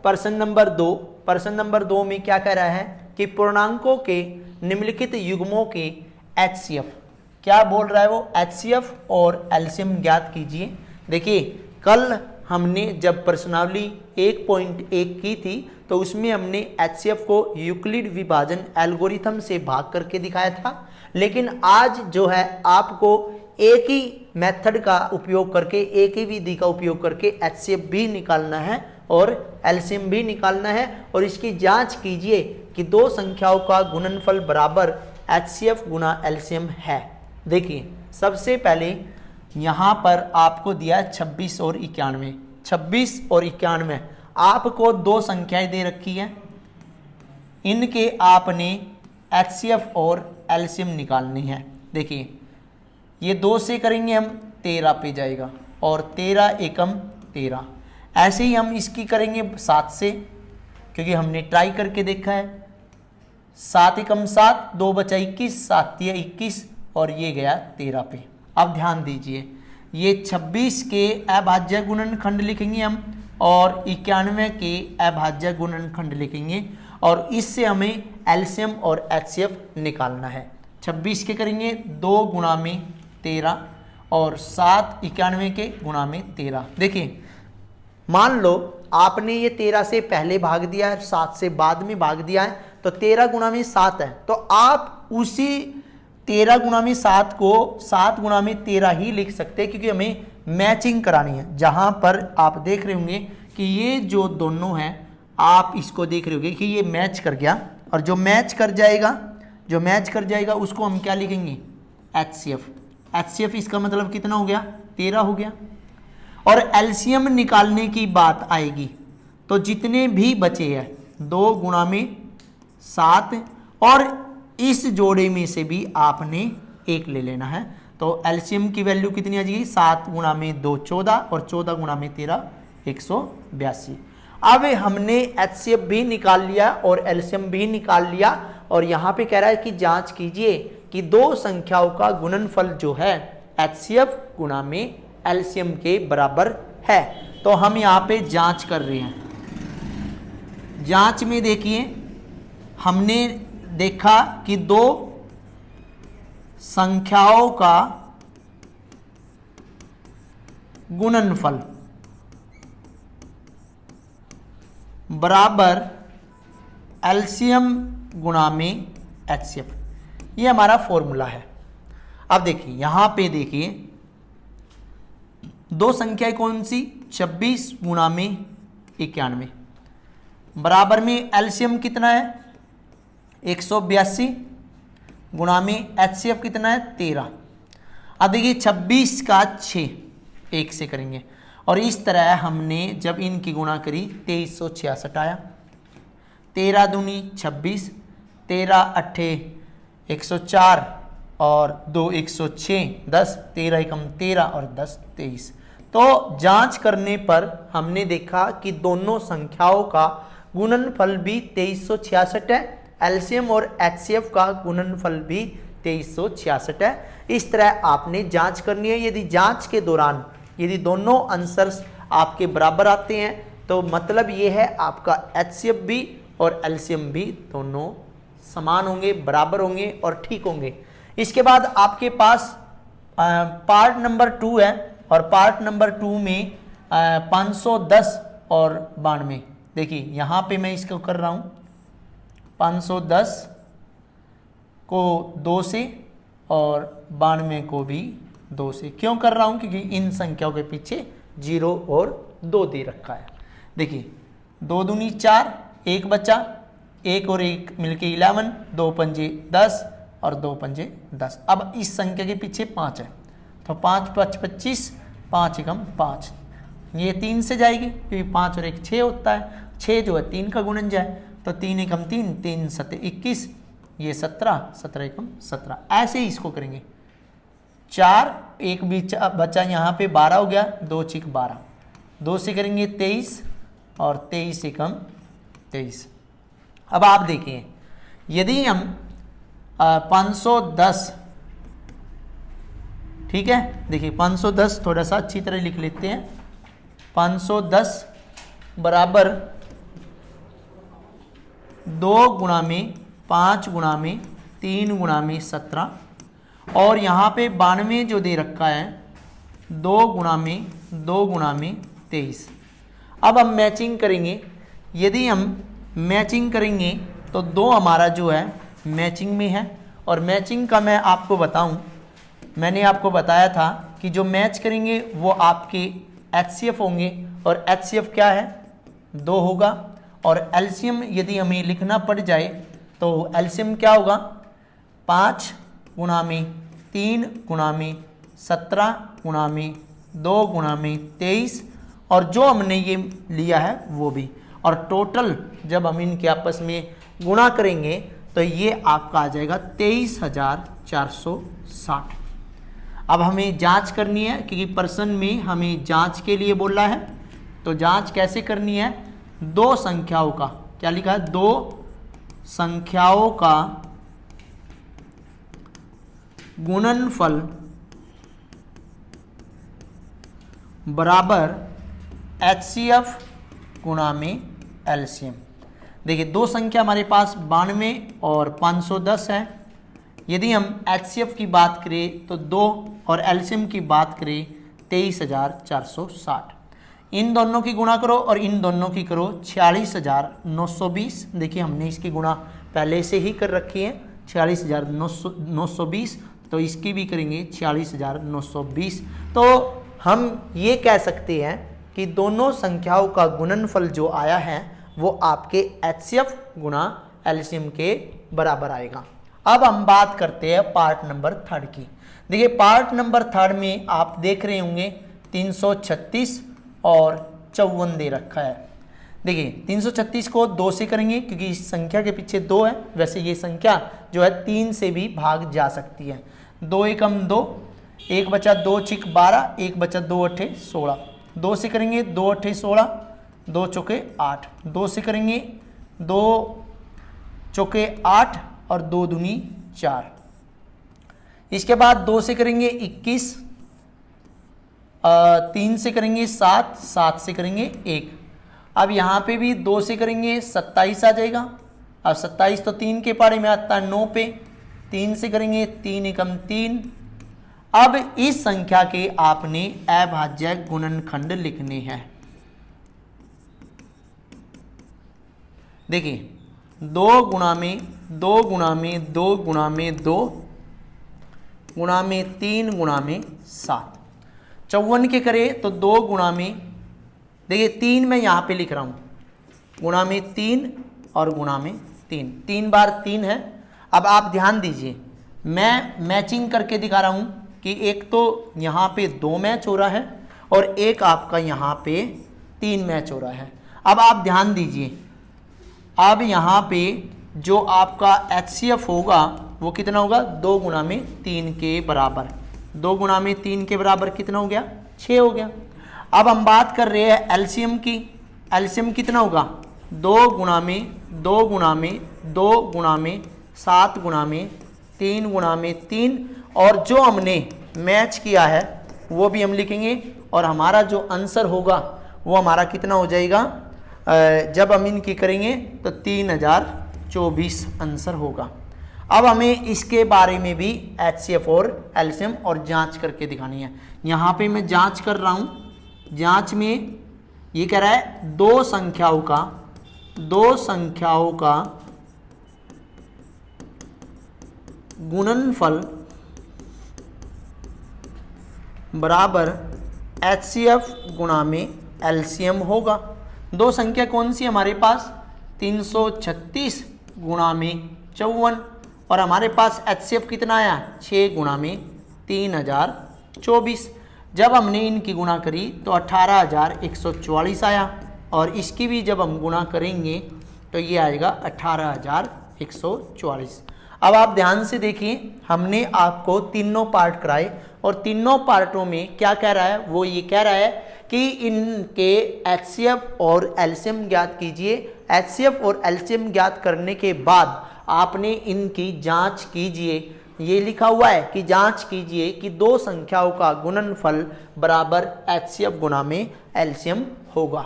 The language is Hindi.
प्रश्न नंबर 2 में क्या कह रहा है कि पूर्णांकों के निम्नलिखित युग्मों के HCF, क्या बोल रहा है वो, HCF और एलसीएम ज्ञात कीजिए। देखिए कल हमने जब प्रश्नावली 1.1 की थी तो उसमें हमने HCF को यूक्लिड विभाजन एल्गोरिथम से भाग करके दिखाया था, लेकिन आज जो है आपको एक ही मेथड का उपयोग करके, एक ही विधि का उपयोग करके HCF भी निकालना है और एलसीएम भी निकालना है, और इसकी जांच कीजिए कि दो संख्याओं का गुणनफल बराबर HCF गुना एलसीएम है। देखिए सबसे पहले यहाँ पर आपको दिया 26 और 91, 26 और 91 आपको दो संख्याएं दे रखी हैं, इनके आपने HCF और एलसीएम निकालनी है। देखिए ये 2 से करेंगे हम 13 पे जाएगा, और 13 एकम 13। ऐसे ही हम इसकी करेंगे 7 से, क्योंकि हमने ट्राई करके देखा है। 7 एकम 7, 2 बचा 21, 7 या 21, और ये गया 13 पे। अब ध्यान दीजिए, ये 26 के अभाज्य गुणनखंड लिखेंगे हम, और 91 के अभाज्य गुणनखंड लिखेंगे, और इससे हमें एलसीएम और HCF निकालना है। 26 के करेंगे 2 गुणा में 13, और 7 91 के गुणा में 13। देखिए मान लो आपने ये 13 से पहले भाग दिया है, 7 से बाद में भाग दिया है, तो 13 गुणा में 7 है, तो आप उसी 13 गुणा में 7 को 7 गुणा में 13 ही लिख सकते हैं, क्योंकि हमें मैचिंग करानी है। जहां पर आप देख रहे होंगे कि ये जो दोनों हैं, आप इसको देख रहे होंगे कि ये मैच कर गया, और जो मैच कर जाएगा उसको हम क्या लिखेंगे, HCF इसका मतलब कितना हो गया, 13 हो गया। और एलसीएम निकालने की बात आएगी तो जितने भी बचे हैं 2 गुणा में 7, और इस जोड़े में से भी आपने 1 ले लेना है, तो एलसीएम की वैल्यू कितनी आ जाएगी, 7 गुणा में 2 14, और 14 गुणा में 13 182। अब हमने HCF भी निकाल लिया और एलसीएम भी निकाल लिया, और यहाँ पे कह रहा है कि जांच कीजिए कि दो संख्याओं का गुणनफल जो है HCF गुणा में एलसीएम के बराबर है। तो हम यहाँ पे जांच कर रहे हैं। जांच में देखिए हमने देखा कि दो संख्याओं का गुणनफल बराबर एलसीएम गुणा में HCF, ये हमारा फॉर्मूला है। अब देखिए यहां पे देखिए दो संख्याएं कौन सी, 26 गुणा में 91, बराबर में एलसीएम कितना है 182, गुणा में HCF कितना है 13। अब देखिए 26 का 6 1 से करेंगे, और इस तरह हमने जब इनकी गुणा करी 2366 आया। 13 दूनी 26, 13 अट्ठे 104, और 2 106, 10 13 एकम 13, और 10 23। तो जांच करने पर हमने देखा कि दोनों संख्याओं का गुणनफल भी 2366 है, एलसीएम और HCF का गुणनफल भी 2366 है। इस तरह आपने जांच करनी है। यदि जांच के दौरान यदि दोनों आंसर्स आपके बराबर आते हैं तो मतलब ये है आपका HCF भी और एलसीएम भी दोनों समान होंगे, बराबर होंगे और ठीक होंगे। इसके बाद आपके पास पार्ट नंबर 2 है, और पार्ट नंबर 2 में 510 और 92। देखिए यहाँ पे मैं इसको कर रहा हूँ 510 को 2 से और 92 को भी 2 से। क्यों कर रहा हूँ, क्योंकि इन संख्याओं के पीछे 0 और 2 दे रखा है। देखिए 2 दूनी 4, 1 बचा, 1 और 1 मिलके 11, 2 पंजे 10 और 2 पंजे 10। अब इस संख्या के पीछे 5 है, तो 5 5 25, 5 एकम 5, ये 3 से जाएगी क्योंकि 5 और 1 6 होता है। 6 जो है 3 का गुणन जाए, तो 3 एकम 3, 3 7 21, ये 17, 17 एकम 17। ऐसे ही इसको करेंगे। 4 1 बचा यहाँ पे 12 हो गया, 2 6 12, 2 से करेंगे 23 और 23 एकम 23। अब आप देखिए यदि हम 510, ठीक है, देखिए 510 थोड़ा सा अच्छी तरह लिख लेते हैं। 510 बराबर 2 गुणा में 5 गुणा में 3 गुणा में 17, और यहाँ पे 92 जो दे रखा है 2 गुणा में 2 गुणा में 23। अब हम मैचिंग करेंगे। यदि हम मैचिंग करेंगे तो 2 हमारा जो है मैचिंग में है, और मैचिंग का मैं आपको बताऊं, मैंने आपको बताया था कि जो मैच करेंगे वो आपके HCF होंगे, और HCF क्या है 2 होगा, और एलसीएम यदि हमें लिखना पड़ जाए तो एलसीएम क्या होगा 5 गुणा में 3 गुणा में 17 गुणा में 2 गुणा में 23, और जो हमने ये लिया है वो भी, और टोटल जब हम इनके आपस में गुणा करेंगे तो ये आपका आ जाएगा 23,460। अब हमें जांच करनी है क्योंकि पर्सन में हमें जांच के लिए बोल रहा है, तो जांच कैसे करनी है, 2 संख्याओं का, क्या लिखा है 2 संख्याओं का गुणनफल बराबर HCF गुणा में एलसीएम। देखिए 2 संख्या हमारे पास 92 और 510 है। यदि हम HCF की बात करें तो 2 और एलसीएम की बात करें 23,460। इन दोनों की गुणा करो और इन दोनों की करो 46,920। देखिए हमने इसकी गुणा पहले से ही कर रखी है 46,920, तो इसकी भी करेंगे 46,920। तो हम ये कह सकते हैं कि दोनों संख्याओं का गुणनफल जो आया है वो आपके HCF गुणा एलसीएम के बराबर आएगा। अब हम बात करते हैं पार्ट नंबर 3 की। देखिए पार्ट नंबर 3 में आप देख रहे होंगे 336 और 54 दे रखा है। देखिए 336 को 2 से करेंगे क्योंकि इस संख्या के पीछे 2 है, वैसे ये संख्या जो है 3 से भी भाग जा सकती है। 2 एकम 2, 1 बचा 2 चिक 12, 1 बचा 2 अट्ठे 16। 2 से करेंगे 2 अट्ठे 16, 2 चौके 8। 2 से करेंगे 2 चौके 8 और 2 दूनी 4। इसके बाद 2 से करेंगे 21, 3 से करेंगे 7, 7 से करेंगे 1। अब यहाँ पे भी 2 से करेंगे 27 आ जाएगा। अब 27 तो 3 के पारे में आता है 9 पे। 3 से करेंगे 3 एकम 3। अब इस संख्या के आपने अभाज्य गुणनखंड लिखने हैं। देखिए 2 गुणा में 2 गुणा में 2 गुणा में 2 गुणा में 3 गुणा में 7। 54 के करें तो 2 गुणा में, देखिए 3 मैं यहाँ पे लिख रहा हूँ, गुणा में 3 और गुणा में 3, 3 बार 3 है। अब आप ध्यान दीजिए, मैं मैचिंग करके दिखा रहा हूँ कि एक तो यहाँ पे 2 मैच हो रहा है और एक आपका यहाँ पे 3 मैच हो रहा है। अब आप ध्यान दीजिए, अब यहाँ पे जो आपका HCF होगा वो कितना होगा 2 गुणा में 3 के बराबर। 2 गुणा में 3 के बराबर कितना हो गया 6 हो गया। अब हम बात कर रहे हैं एलसीएम की। एलसीएम कितना होगा 2 गुणा में 2 गुणा में 2 गुणा में 7 गुणा में 3 गुणा में 3, और जो हमने मैच किया है वो भी हम लिखेंगे, और हमारा जो आंसर होगा वो हमारा कितना हो जाएगा, जब हम इनकी करेंगे तो 3024 आंसर होगा। अब हमें इसके बारे में भी HCF और एलसीएम और जांच करके दिखानी है। यहाँ पे मैं जांच कर रहा हूँ। जांच में ये कह रहा है 2 संख्याओं का गुणनफल बराबर HCF गुणा में एलसीएम होगा। 2 संख्या कौन सी हमारे पास 336 गुणा में 54, और हमारे पास HCF कितना आया 6 गुणा में 3024। जब हमने इनकी गुणा करी तो 18,144 आया, और इसकी भी जब हम गुणा करेंगे तो ये आएगा 18,144। अब आप ध्यान से देखिए, हमने आपको तीनों पार्ट कराए और तीनों पार्टों में क्या कह रहा है, वो ये कह रहा है कि इनके HCF और एलसीएम ज्ञात कीजिए। HCF और एलसीएम ज्ञात करने के बाद आपने इनकी जांच कीजिए। ये लिखा हुआ है कि जांच कीजिए कि 2 संख्याओं का गुणनफल बराबर HCF गुणा में एलसीएम होगा।